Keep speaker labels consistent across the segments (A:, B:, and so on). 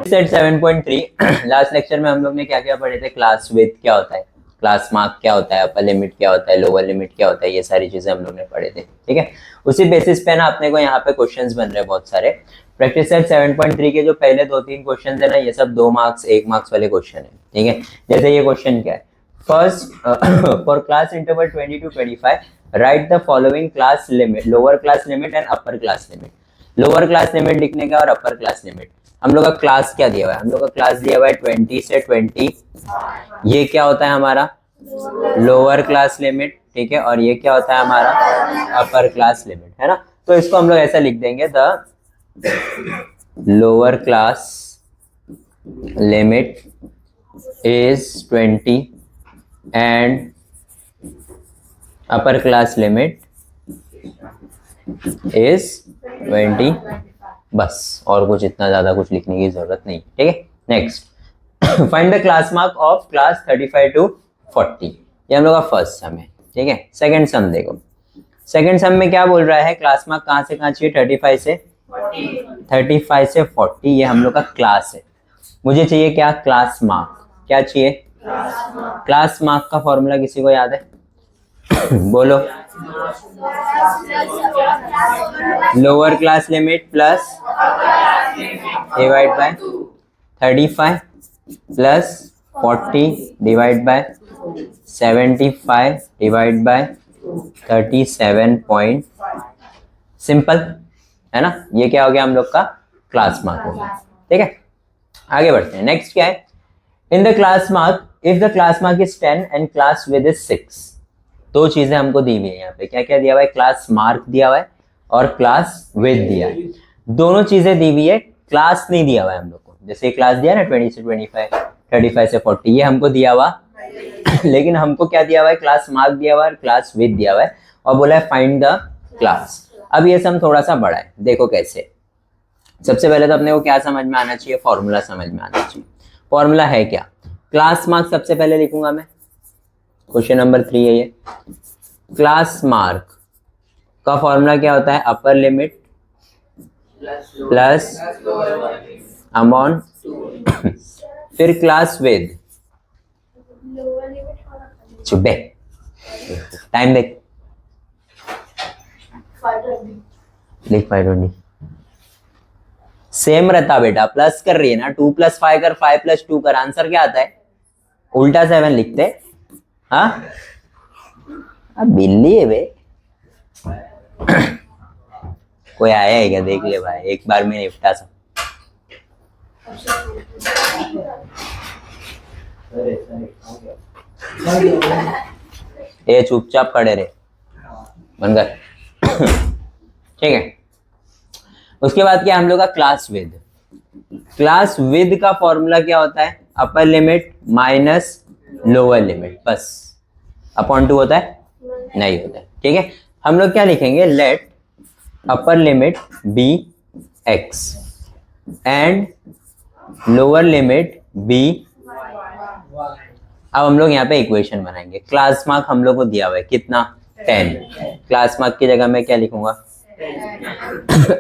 A: Set 7.3 last lecture में हम लोग ने क्या क्या पढ़े थे, क्लास विड्थ क्या होता है, क्लास मार्क क्या होता है, अपर लिमिट क्या होता है, लोअर लिमिट क्या होता है, ये सारी चीजें हम लोग ने पढ़े थे। ठीक है, उसी बेसिस पे ना अपने को यहाँ पे क्वेश्चंस बन रहे हैं बहुत सारे। प्रैक्टिस सेट 7.3 के जो पहले 2-3 क्वेश्चन है ना, ये सब 2 मार्क्स 1 मार्क्स वाले क्वेश्चन है। ठीक है, जैसे ये क्वेश्चन क्या है, first for class interval 20 to 25 right the following class limit, lower class limit and upper class limit. Lower class limit लिखने का और अपर क्लास लिमिट। हम लोग का क्लास क्या दिया हुआ है, हम लोग का क्लास दिया हुआ है 20 से 20, ये क्या होता है हमारा लोअर क्लास लिमिट। ठीक है, और ये क्या होता है हमारा अपर क्लास लिमिट, है ना। तो इसको हम लोग ऐसा लिख देंगे, the lower class limit is 20 and upper class limit is 20, बस, और कुछ इतना ज्यादा कुछ लिखने की जरूरत नहीं। ठीक है, next find the class mark of class 35 to 40, ये हम लोग का फर्स्ट सम है। ठीक है, सेकंड सम देखो, सेकंड सम में क्या बोल रहा है, क्लास मार्क कहाँ से कहाँ चाहिए, 35 से 40, ये हम लोग का क्लास है। मुझे चाहिए क्या, क्लास मार्क। क्या चाहिए, क्लास मार्क का फॉर्मूला किसी को याद है बोलो, lower class limit plus divide by 35 plus 40 divide by 75 divide by 37 simple है ना। ये क्या हो गया हम लोग का क्लास मार्क हो गया। ठीक है, आगे बढ़ते हैं। नेक्स्ट क्या है, in the class mark if the class mark is 10 and class with is 6। दो चीजें हमको दी हुई है यहाँ पे, क्या क्या दिया हुआ है, क्लास मार्क दिया हुआ है और क्लास विद दिया है। दोनों चीजें दी हुई है, क्लास नहीं दिया हुआ है हम लोग को। जैसे क्लास दिया ना 20 से 25, 35 से 40, ये हमको दिया हुआ लेकिन हमको क्या दिया हुआ है, क्लास मार्क दिया हुआ है और क्लास विद दिया हुआ है, और बोला है फाइंड द क्लास। अब ये सम थोड़ा सा बड़ा है, देखो कैसे। सबसे पहले तो अपने को क्या समझ में आना चाहिए, फॉर्मूला समझ में आना चाहिए। फॉर्मूला है क्या, क्लास मार्क सबसे पहले लिखूंगा मैं, क्वेश्चन नंबर 3 है ये। क्लास मार्क का फॉर्मूला क्या होता है, अपर लिमिट प्लस अमॉन फिर क्लास विद, चुप टाइम देख, लिख 520 सेम रहता बेटा, प्लस कर रही है ना, 2 + 5 कर, 5 + 2 कर, आंसर क्या आता है, उल्टा 7 लिखते। हाँ अब बिल्ली है बे कोई आया है क्या, देख ले भाई, एक बार में निपटा सब। ये चुपचाप खड़े रहे, बनकर ठीक है। उसके बाद क्या हम लोग का क्लास विद, क्लास विद का फॉर्मूला क्या होता है, upper limit minus lower limit, बस। अपॉन 2 होता है, नहीं होता है। ठीक है, हम लोग क्या लिखेंगे, let upper limit be x and lower limit be. अब हम लोग यहाँ पे इक्वेशन बनाएंगे। क्लास मार्क हम लोग को दिया हुआ है कितना, 10। क्लास मार्क की जगह मैं क्या लिखूंगा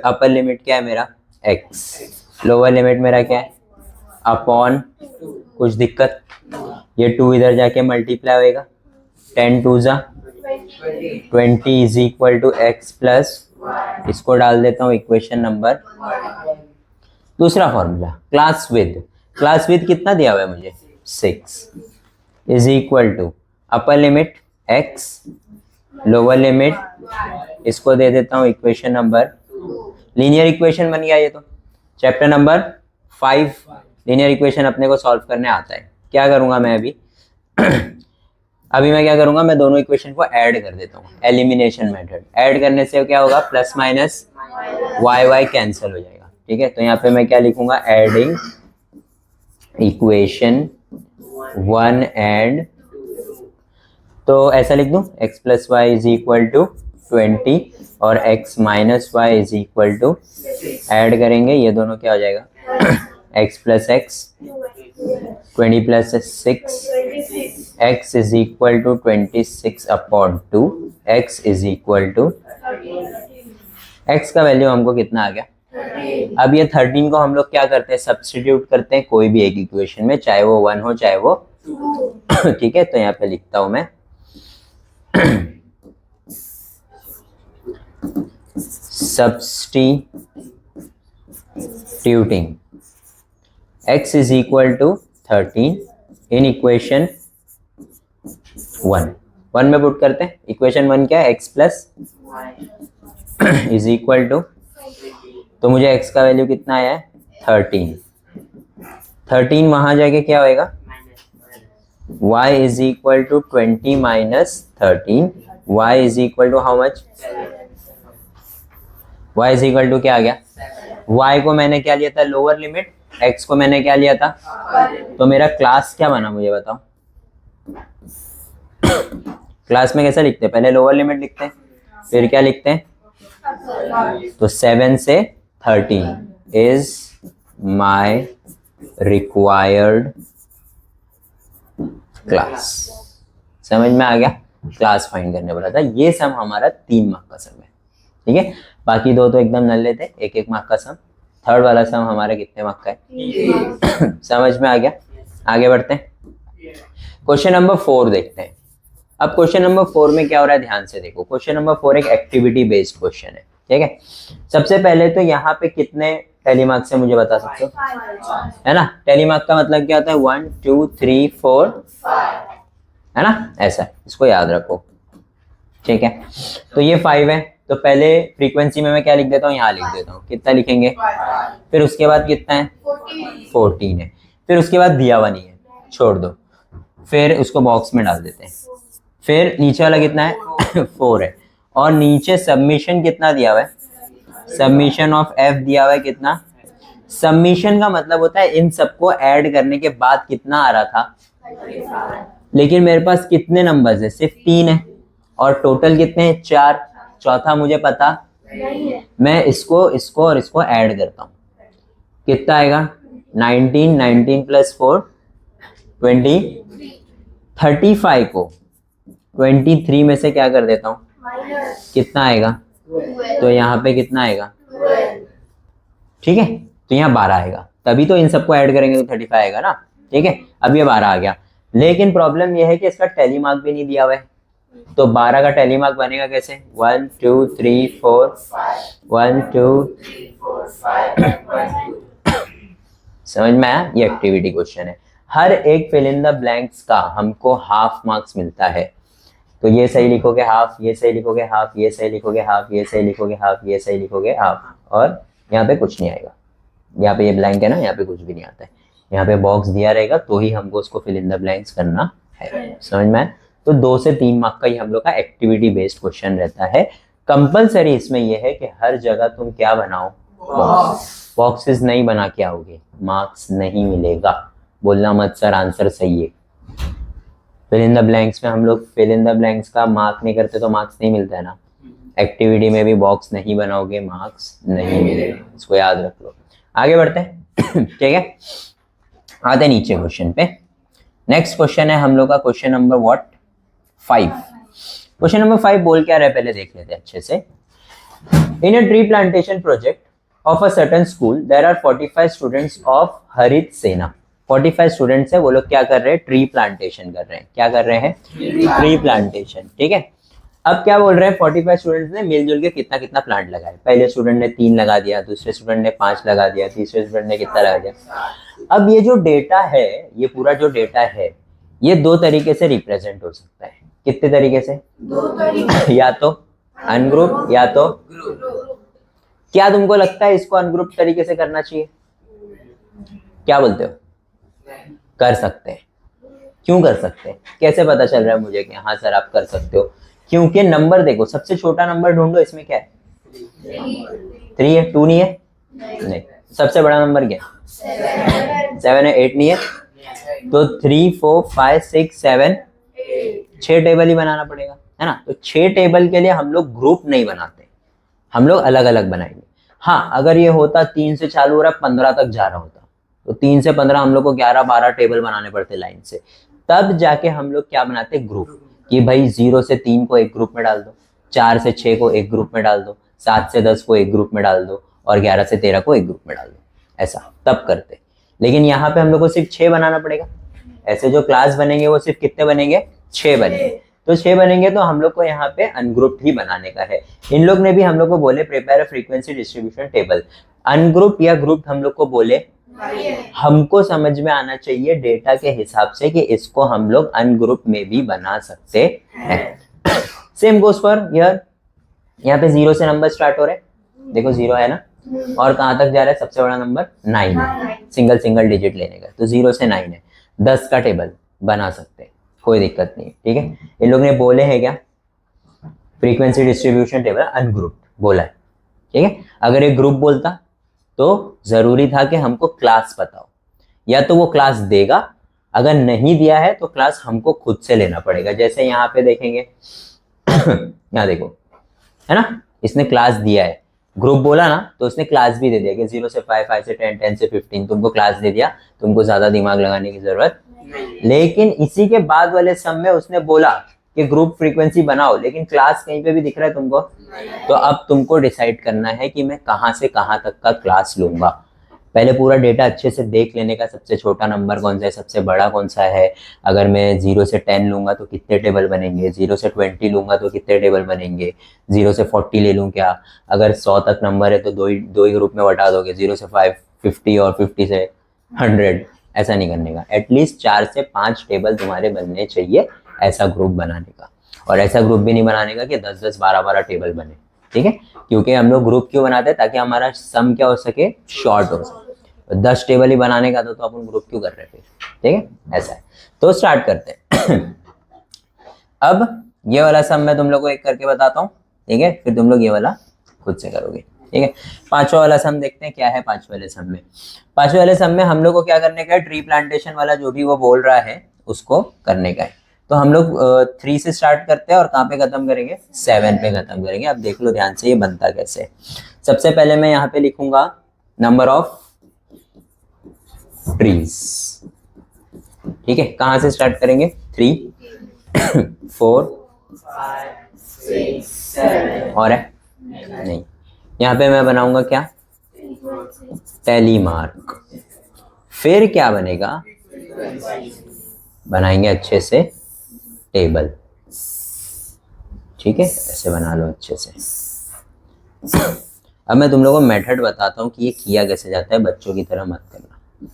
A: अपर लिमिट क्या है मेरा x, लोअर लिमिट मेरा क्या है अपॉन, कुछ दिक्कत, ये 2 इधर जाके मल्टीप्लाई होएगा, 10 2 जा 20 is equal to x plus, इसको डाल देता हूँ इक्वेशन नंबर। दूसरा formula class width, class width कितना दिया हुआ है मुझे 6 is equal to upper limit x, lower limit, इसको दे देता हूँ इक्वेशन नंबर, लीनियर इक्वेशन बन गया ये तो। चैप्टर नंबर 5 लीनियर इक्वेशन अपने को सॉल्व करने आता है। क्या करूंगा मैं अभी अभी मैं क्या करूंगा, मैं दोनों इक्वेशन को ऐड कर देता हूँ, एलिमिनेशन मेथड। ऐड करने से क्या होगा, plus minus y y cancel हो जाएगा। ठीक है, तो यहाँ पे मैं क्या लिखूंगा, एडिंग इक्वेशन 1 एंड, तो ऐसा लिख दूं, x + y is equal to 20 और x - y is equal to, add करेंगे ये दोनों क्या हो जाएगा x + x 20 + 6, x is equal to 26/2, x is equal to, x का वैल्यू हमको कितना आ गया अब ये 13 को हम लोग क्या करते हैं, सब्स्टिट्यूट करते हैं कोई भी एक इक्वेशन में, चाहे वो 1 हो चाहे वो 2। ठीक है, तो यहाँ पे लिखता हूं मैं substituting x is equal to 13 in equation 1 में पुट करते हैं। इक्वेशन 1 क्या है, x plus is equal to, तो मुझे x का वैल्यू कितना आया है 13 वहां जाके क्या होएगा, y is equal to 20 minus 13, y is equal to how much, y is equal to क्या आ गया, y को मैंने क्या लिया था लोअर लिमिट, x को मैंने क्या लिया था, तो मेरा क्लास क्या बना मुझे बताओ। क्लास में कैसे लिखते हैं, पहले लोअर लिमिट लिखते हैं फिर क्या लिखते हैं, तो 7 से 13 इज माय रिक्वायर्ड क्लास। समझ में आ गया, क्लास फाइंड करने बोला था। ये सम हमारा 3 मार्क का सम है, ठीक है, बाकी दो तो एकदम नल्ले थे, 1 मार्क का सम। थर्ड वाला सम हमारा कितने मार्क का है समझ में आ गया। आगे बढ़ते हैं, क्वेश्चन नंबर 4 देखते हैं। अब क्वेश्चन नंबर 4 में क्या हो रहा है, ध्यान से देखो। क्वेश्चन नंबर 4 एक एक्टिविटी बेस्ड क्वेश्चन है, ठीक है। सबसे पहले तो यहाँ पे कितने टेलीमार्क से मुझे बता सकते हो, है ना। टेलीमार्क का मतलब क्या होता है, 1 2 3 4, है ना, ऐसा, इसको याद रखो, ठीक है। तो ये 5 है, तो पहले फ्रीक्वेंसी में मैं क्या लिख देता हूँ, यहाँ लिख देता हूँ, कितना लिखेंगे, फिर उसके बाद कितना है 14 है, फिर उसके बाद दिया हुआ नहीं है, छोड़ दो, फिर उसको बॉक्स में डाल देते हैं। फिर नीचे वाला कितना है 4 है, और नीचे सबमिशन कितना दिया हुआ है, सबमिशन ऑफ f दिया हुआ है कितना। सबमिशन का मतलब होता है इन सबको ऐड करने के बाद कितना आ रहा था, लेकिन मेरे पास कितने नंबर्स है, सिर्फ 3 है, और टोटल कितने हैं 4, चौथा मुझे पता नहीं है। मैं इसको और इसको ऐड करता हूँ, कितना आएगा 19 प्लस 4 20, 35 को 23 में से क्या कर देता हूँ, कितना आएगा, तो यहाँ पे कितना आएगा, ठीक है, तो यहाँ 12 आएगा, तभी तो इन सबको ऐड करेंगे तो 35 आएगा ना, ठीक है। अब ये 12 आ गया, लेकिन प्रॉब्लम ये है कि इसका टेलीमार्क भी नहीं दिया हुआ है, तो 12 का टेलीमार्क बनेगा कैसे, 1 2 3 4 1 2 समझ में आया। ये एक्टिविटी क्वेश्चन है, हर एक फिल इन द ब्लैंक्स का हमको हाफ मार्क्स मिलता है। तो ये सही लिखोगे हाफ, ये सही लिखोगे हाफ, ये सही लिखोगे हाफ, ये सही लिखोगे हाफ, ये सही लिखोगे हाफ, और यहाँ पे कुछ नहीं आएगा। यहाँ पे ये ब्लैंक है ना, यहाँ पे कुछ भी नहीं आता है, यहाँ पे बॉक्स दिया रहेगा तो ही हमको उसको फिल इन द ब्लैंक्स करना है, समझ में आया। तो 2 से 3 मार्क का ही हम लोग का एक्टिविटी बेस्ड क्वेश्चन रहता है। कंपलसरी इसमें यह है कि हर जगह तुम क्या बनाओ, बॉक्सेस नहीं बना के आओगे, मार्क्स नहीं मिलेगा। बोलना मत सर आंसर सही है। फिल इन द ब्लैंक्स में हम लोग फिल इन द ब्लैंक्स का मार्क नहीं करते तो मार्क्स नहीं मिलता है ना। एक्टिविटी में भी बॉक्स नहीं बनाओगे, मार्क्स नहीं मिलेगा, इसको याद रख लो। आगे बढ़ते हैं ठीक है, आते हैं नीचे क्वेश्चन पे। नेक्स्ट क्वेश्चन है हम लोग का क्वेश्चन नंबर 5। क्वेश्चन नंबर 5 बोल क्या रहा है पहले देख लेते हैं अच्छे से। In a tree plantation project of a certain school there are 45 students of Harit Sena. 45 students है, वो लोग क्या कर रहे हैं, ट्री प्लांटेशन कर रहे हैं। क्या कर रहे हैं, ट्री प्लांटेशन, ठीक है। अब क्या बोल रहे हैं, 45 स्टूडेंट्स ने मिलजुल के कितना कितना प्लांट लगाए। पहले स्टूडेंट ने 3 लगा दिया, दूसरे स्टूडेंट ने 5 लगा दिया, तीसरे स्टूडेंट ने कितना लगा दिया। अब ये जो डेटा है, ये पूरा जो डेटा है, ये 2 तरीके से रिप्रेजेंट हो सकता है। कितने तरीके से, 2 तरीके, या तो अनग्रुप या तो ग्रुप। क्या तुमको लगता है इसको अनग्रुप तरीके से करना चाहिए, क्या बोलते हो, कर सकते हैं। क्यों कर सकते हैं, कैसे पता चल रहा है मुझे कि हाँ सर आप कर सकते हो, क्योंकि नंबर देखो, सबसे छोटा नंबर ढूंढो, इसमें क्या है 3 है, 2 नहीं है, नहीं। सबसे बड़ा नंबर क्या है, 7 है, 8 नहीं है, तो 3 4 5 6 7 6 टेबल ही बनाना पड़ेगा, है ना। तो 6 टेबल के लिए हम लोग ग्रुप नहीं बनाते, हम लोग अलग अलग बनाएंगे। हाँ, अगर ये होता 3 से चालू हो रहा 15 तक जा रहा होता, तो 3 से 15 हम लोग को 11-12 टेबल बनाने पड़ते लाइन से, तब जाके हम लोग क्या बनाते, ग्रुप। कि भाई 0 से 3 को एक ग्रुप में डाल दो, 4 से 6 को एक ग्रुप में डाल दो, 7 से 10 को एक ग्रुप में डाल दो, और 11 से 13 को एक ग्रुप में डाल दो, ऐसा तब करते। लेकिन यहाँ पे हम लोग को सिर्फ 6 बनाना पड़ेगा। ऐसे जो क्लास बनेंगे वो सिर्फ कितने बनेंगे, 6 बनेंगे। तो 6 बनेंगे तो हम लोग को यहाँ पे अनग्रुप ही बनाने का है। इन लोग ने भी हम लोग को बोले prepare a frequency distribution table. Ungroup या ग्रुप हम लोग को बोले, हमको समझ में आना चाहिए डेटा के हिसाब से कि इसको हम लोग अनग्रुप में भी बना सकते हैं। सेम गोस फॉर हियर, यहाँ पे 0 से नंबर स्टार्ट हो रहे, देखो 0 है ना, और कहाँ तक जा रहा है, सबसे बड़ा नंबर 9 है, सिंगल डिजिट लेने का, तो 0 से 9 है। 10 का टेबल बना सकते हैं, कोई दिक्कत नहीं, ठीक है। इन लोग ने बोले हैं क्या, फ्रीक्वेंसी डिस्ट्रीब्यूशन टेबल अनग्रुप बोला है, ठीक है। अगर एक ग्रुप बोलता तो जरूरी था कि हमको क्लास बताओ, या तो वो क्लास देगा, अगर नहीं दिया है तो क्लास हमको खुद से लेना पड़ेगा। जैसे यहाँ पे देखेंगे यहाँ देखो, है ना, इसने क्लास दिया है, ग्रुप बोला ना तो उसने क्लास भी दे दिया कि 0 से 5, 5 से 10, 10 से 15, तुमको क्लास दे दिया, तुमको ज्यादा दिमाग लगाने की जरूरत नहीं। लेकिन इसी के बाद वाले सम में उसने बोला कि ग्रुप फ्रीक्वेंसी बनाओ, लेकिन क्लास कहीं पे भी दिख रहा है तुमको, तो अब तुमको डिसाइड करना है कि मैं कहाँ से कहाँ तक का क्लास लूंगा। पहले पूरा डेटा अच्छे से देख लेने का, सबसे छोटा नंबर कौन सा है, सबसे बड़ा कौन सा है। अगर मैं 0 से 10 लूंगा तो कितने टेबल बनेंगे, 0 से 20 लूंगा तो कितने टेबल बनेंगे, 0 से 40 ले लूं क्या। अगर 100 तक नंबर है तो दो ही ग्रुप में बटा दोगे, 0 से 5 50 और 50 से 100, ऐसा नहीं करने का। एटलीस्ट 4 से 5 टेबल तुम्हारे बनने चाहिए ऐसा ग्रुप बनाने का। और ऐसा ग्रुप भी नहीं बनाने का कि 10-10 12-12 टेबल बने, ठीक है। क्योंकि हम लोग ग्रुप क्यों बनाते हैं, ताकि हमारा सम क्या हो सके, शॉर्ट हो सके। 10 टेबल ही बनाने का तो अपन ग्रुप क्यों कर रहे हैं फिर, ठीक है, ऐसा है। तो स्टार्ट करते हैं। अब ये वाला सम मैं तुम लोग को एक करके बताता हूँ, ठीक है, फिर तुम लोग ये वाला खुद से करोगे, ठीक है। पांचवा वाला सम देखते हैं क्या है। पांचवे वाले सम में, पांचवे वाले सम में हम लोग को क्या करने का है, ट्री प्लांटेशन वाला जो भी वो बोल रहा है उसको करने का है। तो हम लोग 3 से स्टार्ट करते हैं और कहाँ पे खत्म करेंगे, 7 पे खत्म करेंगे। अब देख लो ध्यान से ये बनता कैसे। सबसे पहले मैं यहाँ पे लिखूंगा नंबर ऑफ ट्रीज, ठीक है। कहाँ से स्टार्ट करेंगे, 3 4
B: 5 6 7
A: और है नहीं। यहाँ पे मैं बनाऊंगा क्या, टैली मार्क। फिर क्या बनेगा, बनाएंगे अच्छे से टेबल, ठीक है, ऐसे बना लो अच्छे से। अब मैं तुम लोगों को मेथड बताता हूँ कि ये किया कैसे जाता है, बच्चों की तरह मत करना,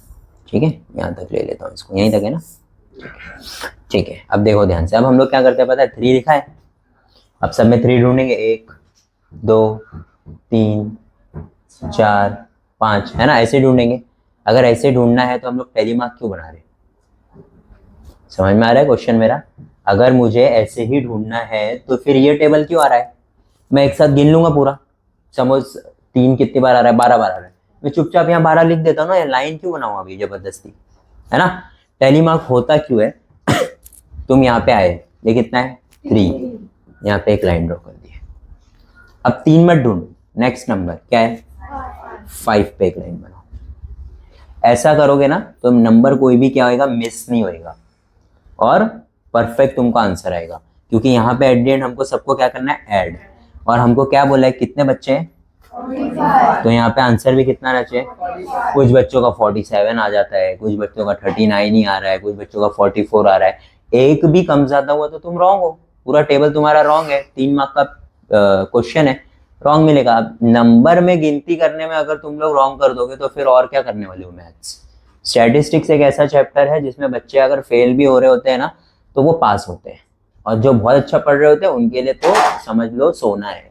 A: ठीक है। यहाँ तक ले लेता हूँ इसको, यहीं तक है ना, ठीक है। अब देखो ध्यान से, अब हम लोग क्या करते हैं पता है, 3 लिखा है, अब सब में 3 ढूंढेंगे, 1 2 3 4 5, है ना, ऐसे ढूंढेंगे। अगर ऐसे ढूंढना है तो हम लोग टैली मार्क क्यों बना रहे, समझ में आ रहा है क्वेश्चन मेरा। अगर मुझे ऐसे ही ढूंढना है तो फिर ये टेबल क्यों आ रहा है, मैं एक साथ गिन लूंगा पूरा, समझ 3 कितनी बार आ रहा है, 12 बार आ रहा है, मैं चुपचाप यहाँ 12 लिख देता हूँ ना, लाइन क्यों बनाऊँ अभी जबरदस्ती, है ना। टैली मार्क होता क्यों है, तुम यहाँ पे आए, ये कितना है 3, यहाँ पे एक लाइन ड्रॉ कर दी है। अब 3 मत ढूंढ, नेक्स्ट नंबर क्या है 5 पे एक लाइन बनाओ। ऐसा करोगे ना तो नंबर कोई भी क्या होएगा, मिस नहीं होएगा और परफेक्ट तुमको आंसर आएगा। क्योंकि यहाँ पे एट द एंड हमको सबको क्या करना है, ऐड। और हमको क्या बोला है, कितने बच्चे हैं 45, तो यहाँ पे आंसर भी कितना आना चाहिए, कुछ बच्चों का 47 आ जाता है, कुछ बच्चों का 39 ही आ रहा है, कुछ बच्चों का 44 आ रहा है। एक भी कम ज्यादा हुआ तो तुम रॉन्ग हो, पूरा टेबल तुम्हारा रॉन्ग है। 3 मार्क का क्वेश्चन है, रॉन्ग मिलेगा। अब नंबर में गिनती करने में अगर तुम लोग रॉन्ग कर दोगे तो फिर और क्या करने वाले हो मैथ्स। स्टैटिस्टिक्स एक ऐसा चैप्टर है जिसमें बच्चे अगर फेल भी हो रहे होते हैं ना तो वो पास होते हैं, और जो बहुत अच्छा पढ़ रहे होते हैं उनके लिए तो समझ लो सोना है।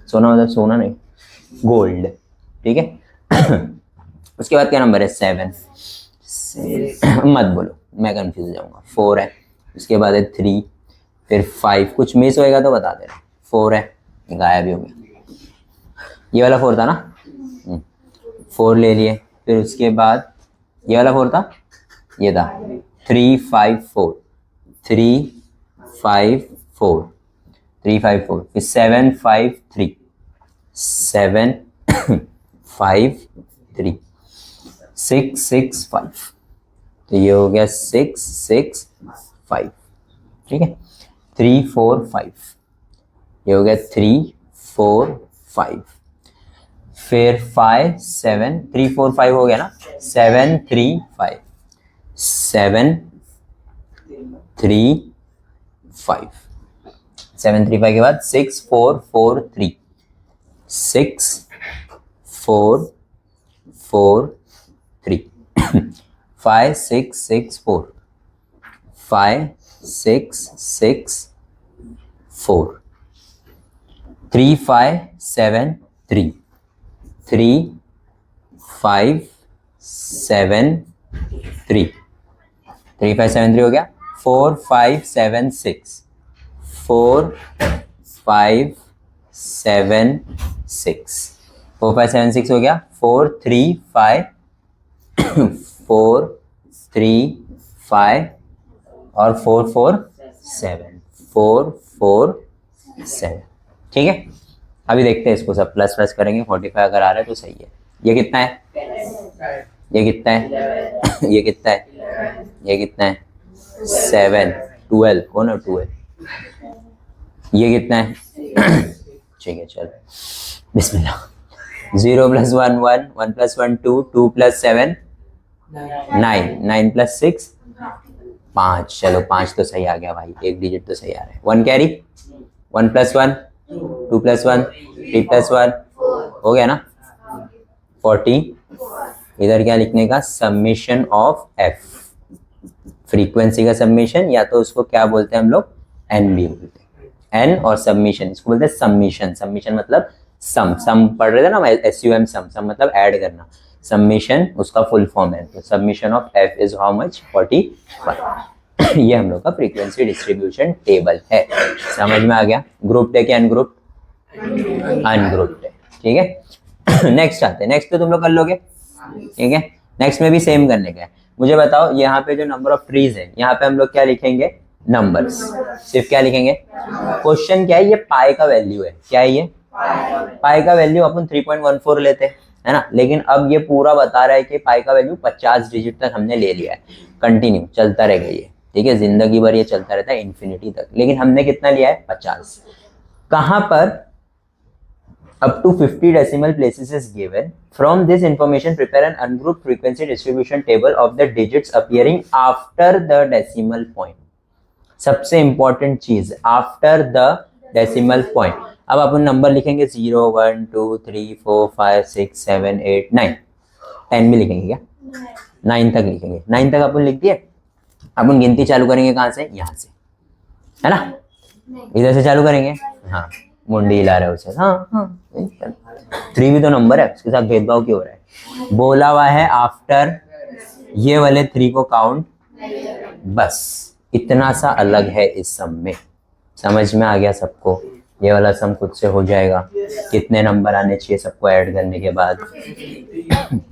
A: सोना मतलब सोना नहीं, गोल्ड, ठीक है। उसके बाद क्या नंबर है 7, मत बोलो मैं कंफ्यूज हो जाऊंगा। 4 है, उसके बाद है 3, फिर 5, कुछ मिस होएगा तो बता देना। 4 है, गायब ही हो गया, ये वाला 4 था ना, 4 ले लिए। फिर उसके बाद ये वाला 4 था, ये था 3 5 4, 3 5 4, 3 5 4, फिर 7 5 3, 7 5 3, 6 6 5, तो ये हो गया 6 6 5, ठीक है। 3 4 5, ये हो गया 3 4 5, फिर 5 7 3 4 5 हो गया ना, 7 3 5 7 3 5 7 3 5 के बाद 6 4 4 3 6 4 4 3 5 6 6 4 5 6 6 4 3 5 7 3 3 5 7 3 3 5 7 3 हो गया, 4 5 7 6 4 5 7 6 4 5 7 6 हो गया, 4 3 5 4 3 5 और 4 4 7 4 4 7। ठीक है, अभी देखते हैं इसको, सब प्लस प्लस करेंगे, 45 अगर आ रहा है तो सही है। ये कितना है, ये कितना है, ये कितना है, ये कितना है, 7 12 कौन है 12, ये कितना है ठीक है चलो बिस्मिल्लाह। 0 + 1 1 1 + 1 2 2 + 7 9 9 + 6 5। चलो 5 तो सही आ गया भाई, एक डिजिट तो सही आ रहा है। 1 कैरी, 1 + 1 2 + 1 3 + 1 हो गया ना 40। इधर क्या लिखने का, समेशन ऑफ एफ, फ्रीक्वेंसी का समेशन, या तो उसको क्या बोलते हैं हम लोग, एन भी बोलते हैं, एन और समेशन, इसको बोलते हैं समेशन। समेशन मतलब सम पढ़ रहे थे ना, SUM सम मतलब ऐड करना, समेशन उसका फुल फॉर्म है। तो summation of F is how much, 41। ये हम लोग का फ्रीक्वेंसी डिस्ट्रीब्यूशन टेबल है, समझ में आ गया। ग्रुप है कि अनग्रुप, अनग्रुप्ड है, ठीक है। नेक्स्ट आते हैं, नेक्स्ट तो तुम लोग कर लोगे, ठीक है। नेक्स्ट में भी सेम करने का है। मुझे बताओ यहाँ पे जो नंबर ऑफ ट्रीज है, यहाँ पे हम लोग क्या लिखेंगे, नंबर्स, सिर्फ क्या लिखेंगे। क्वेश्चन क्या है, ये पाई का वैल्यू है, क्या है ये, पाई का वैल्यू अपन 3.14 लेते हैं, है ना। लेकिन अब ये पूरा बता रहा है कि पाई का वैल्यू 50 डिजिट तक हमने ले लिया है, कंटिन्यू चलता रहेगा ये, ठीक है, जिंदगी भर ये चलता रहता है इन्फिनिटी तक। लेकिन हमने कितना लिया है, 50। कहाँ पर, up to 50 decimal places is given. From this information, prepare an ungrouped frequency distribution table of the digits appearing after the decimal point. सबसे important चीज, after the decimal point. अब अपन नंबर लिखेंगे 0 1 2 3 4 5 6 7 8 9 10 भी लिखेंगे क्या, 9 तक लिखेंगे, 9 तक अपन लिख दिए। अपन गिनती चालू करेंगे कहाँ से, यहाँ से, है ना, इधर से चालू करेंगे। हाँ, मुंडी हिला रहा है उसे, हाँ हाँ 3 भी तो नंबर है, उसके साथ भेदभाव क्यों हो रहा है। बोला हुआ है आफ्टर ये वाले 3 को काउंट, बस इतना सा अलग है इस सम में। समझ में आ गया सबको, ये वाला सम खुद से हो जाएगा। कितने नंबर आने चाहिए सबको ऐड करने के बाद,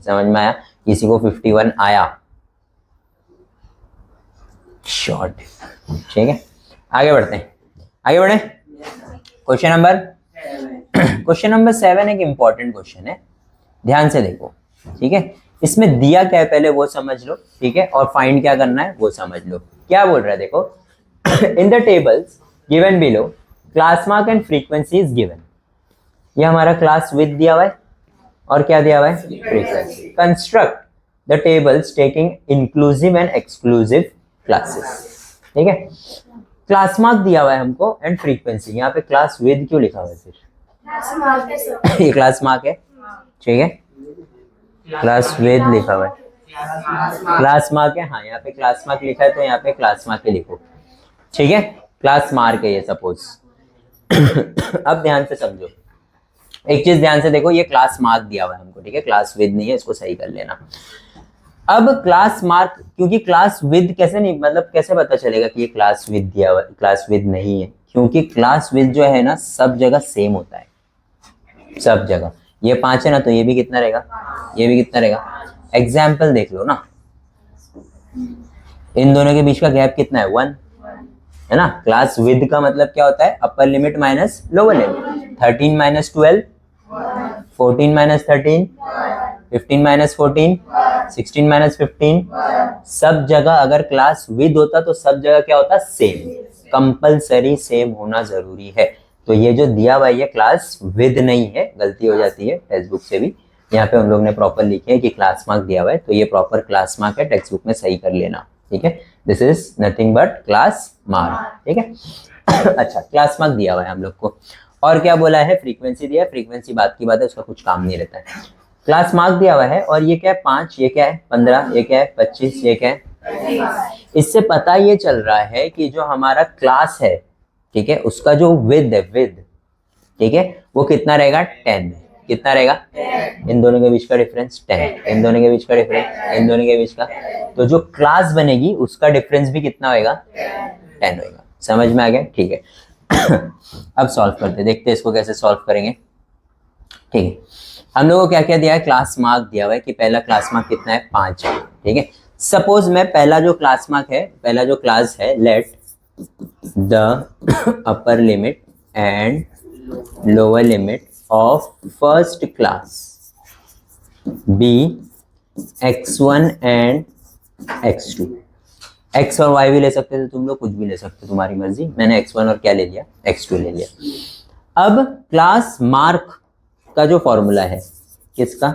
A: समझ में आया। किसी को 51 आया, शॉर्ट, ठीक है। आगे बढ़ते हैं, आगे बढ़े। क्वेश्चन नंबर 7 एक इंपॉर्टेंट क्वेश्चन है, ध्यान से देखो, ठीक है। इसमें दिया क्या है पहले वो समझ लो, ठीक है, और फाइंड क्या करना है वो समझ लो। क्या बोल रहा है देखो, in the tables given below class mark and frequency is given. ये हमारा क्लास विद दिया हुआ है और क्या दिया हुआ है, frequency. Construct the tables taking inclusive and exclusive classes, ठीक है। क्लास मार्क दिया हुआ है हमको एंड फ्रीक्वेंसी, यहाँ पे क्लास विद क्यों लिखा हुआ है फिर, ये क्लास मार्क है, ठीक है, क्लास विद लिखा हुआ है, क्लास मार्क है, हाँ यहाँ पे क्लास मार्क लिखा है तो यहाँ पे क्लास मार्क ही लिखो, ठीक है, क्लास मार्क है ये सपोज। अब ध्यान से समझो, एक चीज ध्यान से देखो, ये क्लास मार्क दिया हुआ है हमको, ठीक है, क्लास विद नहीं है, इसको सही कर लेना। अब क्लास मार्क, क्योंकि क्लास विद कैसे नहीं, मतलब कैसे पता चलेगा कि ये क्लास विद दिया हुआ है, क्लास विद नहीं है, क्योंकि क्लास विद जो है ना सब जगह सेम होता है, सब जगह। ये 5 है ना, तो ये भी कितना रहेगा, ये भी कितना रहेगा। एग्जाम्पल देख लो ना, इन दोनों के बीच का गैप कितना है, 1 है ना। क्लास विद का मतलब क्या होता है, upper limit minus lower limit. 13 minus 12, 14 minus 13, 15 minus 14, 16 minus 15। सब जगह अगर क्लास विद होता तो सब जगह क्या होता, सेम, कंपलसरी सेम होना जरूरी है। तो ये जो दिया हुआ है ये क्लास विद नहीं है, गलती हो जाती है टेक्स्ट बुक से भी। यहाँ पे हम लोग ने प्रॉपर लिखे है कि क्लास मार्क दिया हुआ है, तो ये प्रॉपर क्लास मार्क है, टेक्स्ट बुक में सही कर लेना, ठीक है। This is nothing but class mark, ठीक है। अच्छा, क्लास मार्क दिया हुआ है हम लोग को, और क्या बोला है, फ्रीक्वेंसी दिया है। फ्रीक्वेंसी बात की बात है, उसका कुछ काम नहीं रहता है। क्लास मार्क दिया हुआ है, और ये क्या है 5, ये क्या है 15, ये क्या है 25, ये क्या है। इससे पता ये चल रहा है कि जो हमारा क्लास है, ठीक है, उसका जो विद है, विद, ठीक है, वो कितना रहेगा 10। कितना रहेगा 10। इन दोनों के बीच का डिफरेंस 10, इन दोनों के बीच का डिफरेंस, इन दोनों के बीच का, तो जो क्लास बनेगी उसका डिफरेंस भी कितना होएगा 10 होएगा। समझ में आ गया, ठीक है। अब सॉल्व करते, देखते हैं इसको कैसे सॉल्व करेंगे, ठीक है। हम लोगों को क्या क्या दिया है, क्लास मार्क दिया हुआ है कि पहला क्लास मार्क कितना है 5, ठीक है। सपोज मैं पहला जो क्लास मार्क है, पहला जो क्लास है, let the upper limit and lower limit of first class be x1 and x2। x और y भी ले सकते थे तुम लोग, कुछ भी ले सकते, तुम्हारी मर्जी। मैंने x1 और क्या ले लिया, x2 ले लिया। अब क्लास मार्क का जो फॉर्मूला है किसका,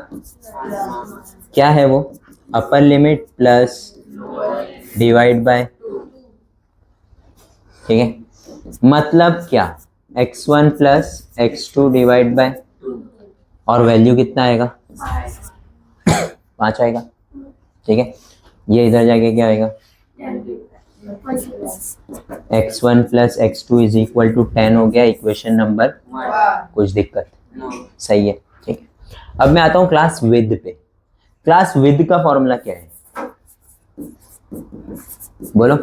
A: क्या है वो, upper limit plus divide by, ठीक है। मतलब क्या, x1 plus x2 divide by, और वैल्यू कितना आएगा 5 आएगा, ठीक है। ये इधर जाके क्या आएगा, x1 plus x2 is equal to 10 हो गया, इक्वेशन नंबर, कुछ दिक्कत, सही है, ठीक है। अब मैं आता हूँ क्लास विद पे। क्लास विद का फॉर्मूला क्या है, बोलो।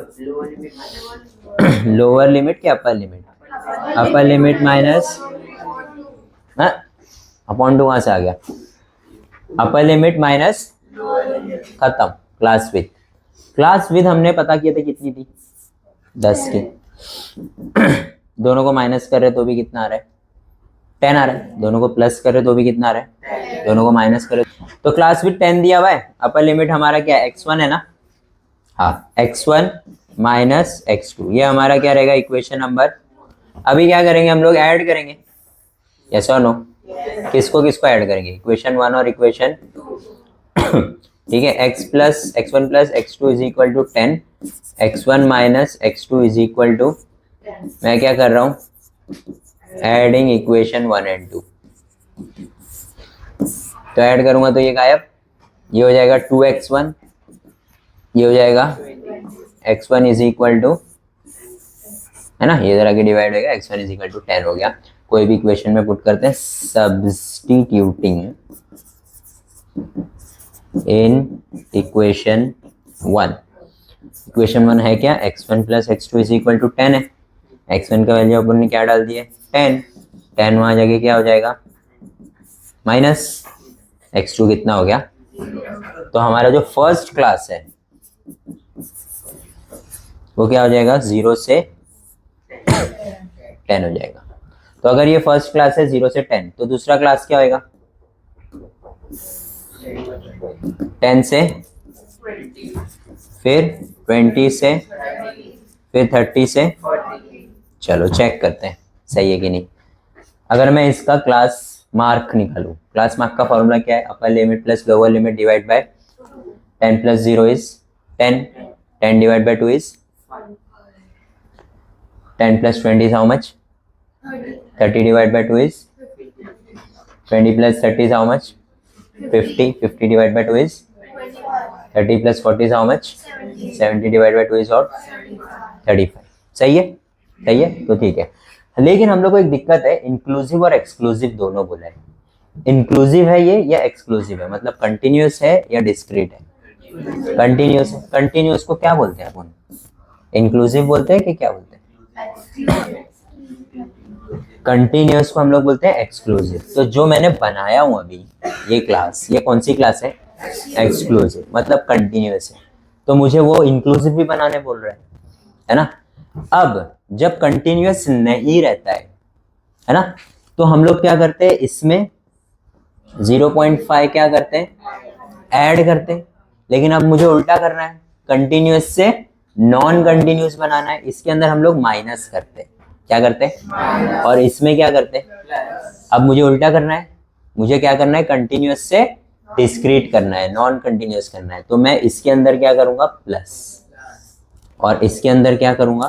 A: लोअर लिमिट क्या upper limit, upper limit minus upon two, वहां से आ गया, अपर लिमिट माइनस, खत्म। क्लास विद, क्लास विद हमने पता किया था कितनी थी 10 की। दोनों को माइनस कर रहे तो भी कितना आ रहा है 10 आ रहा है, दोनों को प्लस कर रहे तो भी कितना आ रहा है, दोनों को माइनस करे तो क्लास विद 10 दिया हुआ है। अपर लिमिट हमारा क्या है x1 है ना, हाँ x1 माइनस x2, ये हमारा क्या रहेगा इक्वेशन नंबर। अभी क्या करेंगे हम लोग, ऐड करेंगे, यस और नो, किसको किसको ऐड करेंगे, इक्वेशन 1 और इक्वेशन, ठीक है। x1 plus x2 is equal to 10, x1 minus x2 is equal to, मैं क्या कर रहा हूँ, एडिंग इक्वेशन 1 एंड 2। तो ऐड करूंगा तो ये गायब, ये हो जाएगा 2x1, ये हो जाएगा x1 इज इक्वल टू, है ना, ये जरा के डिवाइड होगा, x1 इज इक्वल टू 10 हो गया। कोई भी इक्वेशन में पुट करते हैं, सब्स्टिट्यूटिंग इन इक्वेशन 1। इक्वेशन 1 है क्या, x1 plus x2 is equal to 10 है। x1 का वैल्यू अपन ने क्या डाल दिया 10 वहां जाके क्या हो जाएगा माइनस, x2 कितना हो गया। तो हमारा जो फर्स्ट क्लास है वो क्या हो जाएगा 0 से 10 हो जाएगा। तो अगर ये फर्स्ट क्लास है 0 से 10, तो दूसरा क्लास क्या होएगा 10 से, फिर 20 से, फिर 30 से। चलो चेक करते हैं सही है कि नहीं। अगर मैं इसका क्लास मार्क निकालूं, क्लास मार्क का फॉर्मूला क्या है, upper limit plus lower limit divide by 10 plus 0 is 10, 10 divide by 2 is 10 plus 20 is how much, 30 divided by 2 is 20 plus 30 is how much, 50, 50 divided by 2 is 30 plus 40 is how much, 70 divided by 2 is what, 35। सही है, सही है, तो ठीक है। लेकिन हम लोग को एक दिक्कत है, इंक्लूसिव और एक्सक्लूसिव दोनों बोला है। इंक्लूसिव है ये या एक्सक्लूसिव है, मतलब कंटिन्यूअस है या डिस्क्रीट है। कंटिन्यूअस है, कंटिन्यूअस को क्या बोलते हैं अपन, इंक्लूसिव बोलते हैं कि क्या बोलते हैं, कंटिन्यूअस को हम लोग बोलते हैं एक्सक्लूसिव। तो जो मैंने बनाया हूं अभी ये क्लास, ये कौन सी क्लास है, एक्सक्लूसिव, मतलब कंटिन्यूअस है। तो मुझे वो इंक्लूसिव भी बनाने बोल रहा है ना। अब जब कंटिन्यूअस नहीं रहता है ना, तो हम लोग क्या करते हैं, इसमें 0.5 क्या करते हैं, ऐड करते हैं। लेकिन अब मुझे उल्टा करना है, कंटिन्यूअस से नॉन कंटिन्यूअस बनाना है, इसके अंदर हम लोग माइनस करते हैं। क्या करते हैं, और इसमें क्या करते हैं। अब मुझे उल्टा करना है, मुझे क्या करना है, कंटिन्यूअस से डिस्क्रीट करना है, नॉन कंटिन्यूअस करना है। तो मैं इसके अंदर क्या करूंगा, प्लस, और इसके अंदर क्या करूंगा,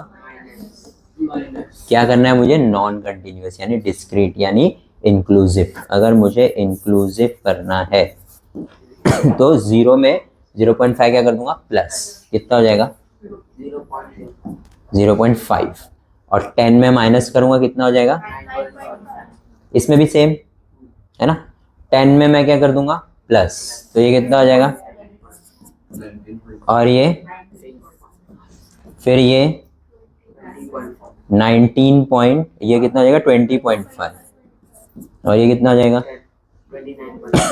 A: क्या करना है मुझे, नॉन कंटिन्यूअस यानी डिस्क्रीट यानी इंक्लूसिव। अगर मुझे इंक्लूसिव करना है तो 0 में 0.5 क्या कर दूंगा, प्लस, कितना हो जाएगा 0.5, और 10 में माइनस करूंगा कितना हो जाएगा, इसमें भी सेम है ना, 10 में मैं क्या कर दूंगा, प्लस, तो ये कितना हो जाएगा, और ये फिर ये 19 पॉइंट, ये कितना हो जाएगा 20.5, और ये कितना हो जाएगा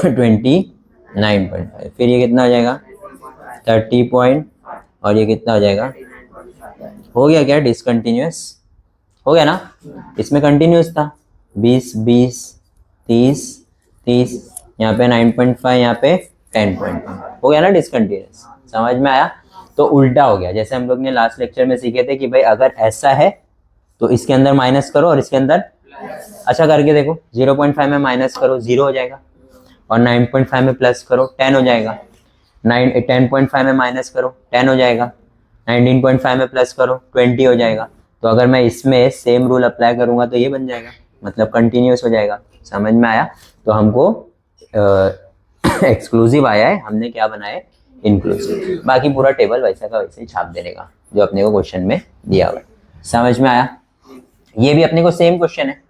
A: 29.5, फिर ये कितना हो जाएगा 30 पॉइंट, और ये कितना हो जाएगा, हो गया क्या डिसकंटिन्यूअस, हो गया ना, इसमें कंटिन्यूअस था 20 20 30 30, यहाँ पे 9.5, यहाँ पे 10.5, हो गया ना डिसकंटिन्यूअस, समझ में आया। तो उल्टा हो गया, जैसे हम लोग ने लास्ट लेक्चर में सीखे थे कि भाई अगर ऐसा है तो इसके अंदर माइनस करो और इसके अंदर, अच्छा करके देखो, 0.5 में माइनस करो 0 हो जाएगा, और 9.5 में प्लस करो 10 हो जाएगा, 10.5 में माइनस करो 10 हो जाएगा, 19.5 में प्लस करो 20 हो जाएगा। तो अगर मैं इसमें सेम रूल अप्लाई करूंगा तो ये बन जाएगा, मतलब कंटिन्यूअस हो जाएगा, समझ में आया। तो हमको एक्सक्लूसिव आया है, हमने क्या बनाया है, इंक्लूसिव। बाकी पूरा टेबल वैसा का वैसे ही छाप देने का जो अपने को क्वेश्चन में दिया हुआ है, समझ में आया। ये भी अपने को सेम क्वेश्चन है,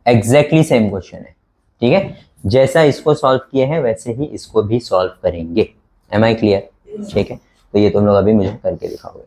A: एग्जैक्टली सेम क्वेश्चन है, ठीक है, जैसा इसको सॉल्व किए हैं वैसे ही इसको भी सॉल्व करेंगे। एम आई क्लियर, ठीक है। तो ये तुम लोग अभी मुझे करके दिखाओगे।